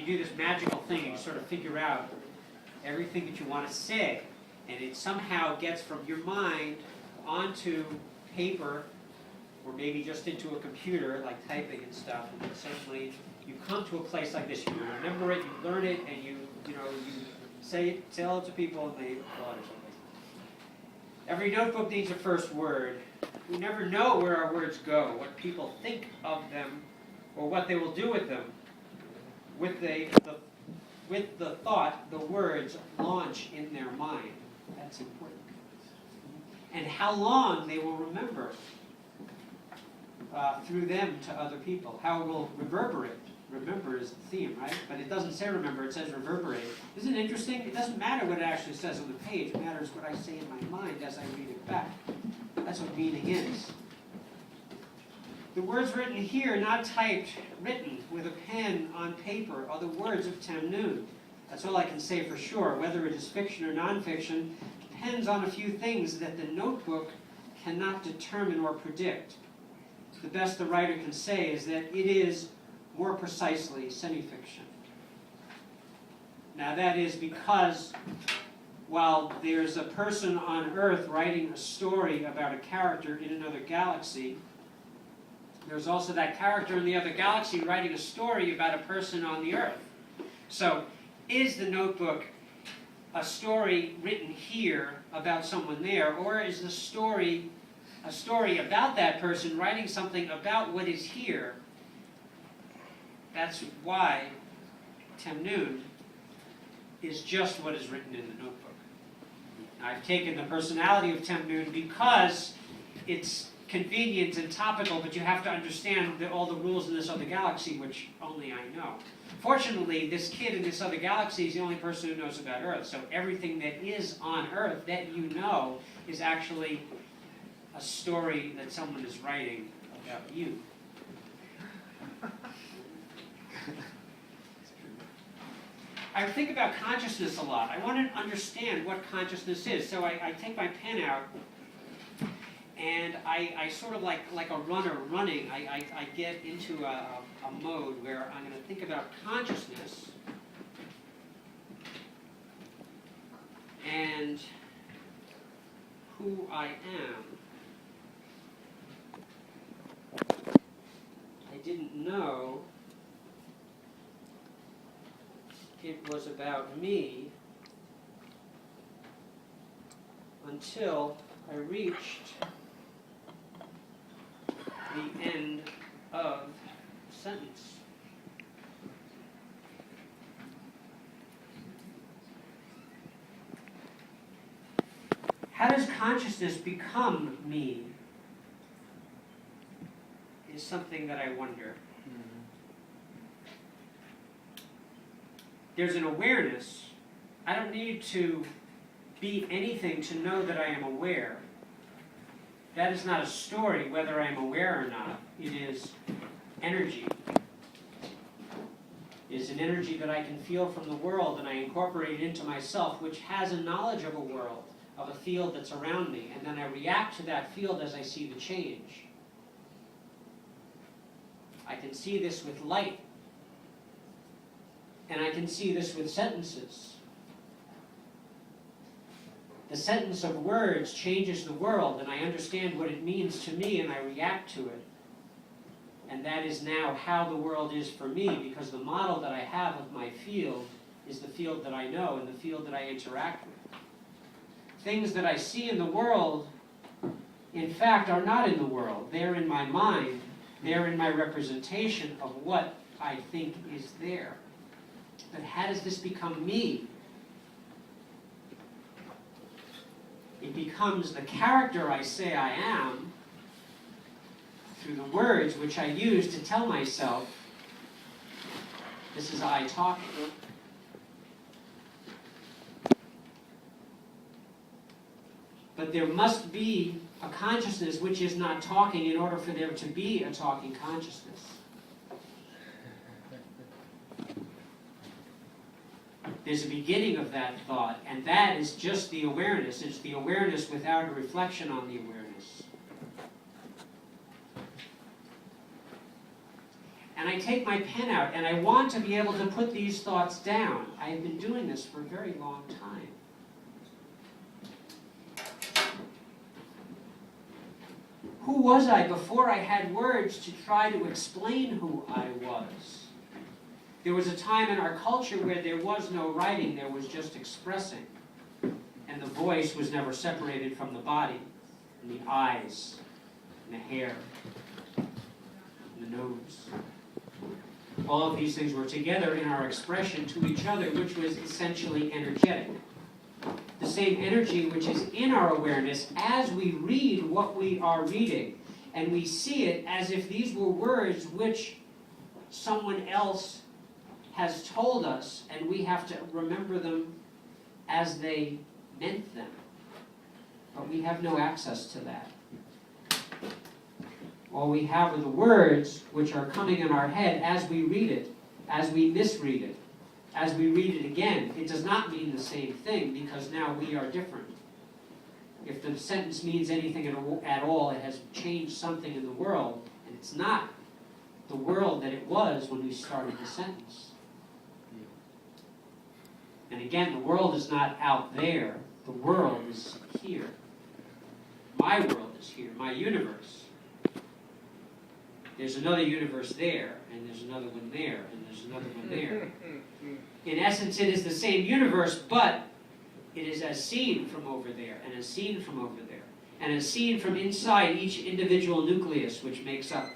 you do this magical thing, you sort of figure out everything that you want to say, and it somehow gets from your mind onto paper, or maybe just into a computer, like typing and stuff, and then suddenly you come to a place like this. You remember it, you learn it, and you say it, tell it to people, and they applaud or something. Every notebook needs a first word. We never know where our words go, what people think of them, or what they will do with them. With the thought, the words launch in their mind. That's important. And how long they will remember through them to other people. How it will reverberate. Remember is the theme, right? But it doesn't say remember, it says reverberate. Isn't it interesting? It doesn't matter what it actually says on the page. It matters what I say in my mind as I read it back. That's what meaning is. The words written here, not typed, written with a pen on paper, are the words of Temnun. That's all I can say for sure. Whether it is fiction or nonfiction depends on a few things that the notebook cannot determine or predict. The best the writer can say is that it is, more precisely, semi-fiction. Now that is because while there's a person on Earth writing a story about a character in another galaxy, there's also that character in the other galaxy writing a story about a person on the Earth. So, is the notebook a story written here about someone there, or is the story a story about that person writing something about what is here? That's why Temnun is just what is written in the notebook. I've taken the personality of Temnun because it's convenient and topical, but you have to understand all the rules in this other galaxy, which only I know. Fortunately, this kid in this other galaxy is the only person who knows about Earth, so everything that is on Earth that you know is actually a story that someone is writing about you. I think about consciousness a lot. I want to understand what consciousness is. So I take my pen out, and I sort of like a runner running, I get into a mode where I'm going to think about consciousness and who I am. I didn't know it was about me until I reached the end of the sentence. How does consciousness become me? Is something that I wonder. There's an awareness. I don't need to be anything to know that I am aware. That is not a story, whether I am aware or not. It is energy. It is an energy that I can feel from the world, and I incorporate it into myself, which has a knowledge of a world, of a field that's around me, and then I react to that field as I see the change. I can see this with light. And I can see this with sentences. The sentence of words changes the world, and I understand what it means to me, and I react to it. And that is now how the world is for me, because the model that I have of my field is the field that I know and the field that I interact with. Things that I see in the world, in fact, are not in the world. They're in my mind. They're in my representation of what I think is there. But how does this become me? It becomes the character I say I am through the words which I use to tell myself, this is I talking. But there must be a consciousness which is not talking in order for there to be a talking consciousness. There's a beginning of that thought, and that is just the awareness. It's the awareness without a reflection on the awareness. And I I take my pen out and I want to be able to put these thoughts down. I have been doing this for a very long time. Who was I before I had words to try to explain who I was? There was a time in our culture where there was no writing, there was just expressing. And the voice was never separated from the body, and the eyes, and the hair, and the nose. All of these things were together in our expression to each other, which was essentially energetic. The same energy which is in our awareness as we read what we are reading. And we see it as if these were words which someone else has told us, and we have to remember them as they meant them. But we have no access to that. All we have are the words which are coming in our head as we read it, as we misread it, as we read it again. It does not mean the same thing because now we are different. If the sentence means anything at all, it has changed something in the world, and it's not the world that it was when we started the sentence. And again, the world is not out there. The world is here. My world is here, my universe. There's another universe there, and there's another one there, and there's another one there. In essence, it is the same universe, but it is as seen from over there, and as seen from over there, and as seen from inside each individual nucleus which makes up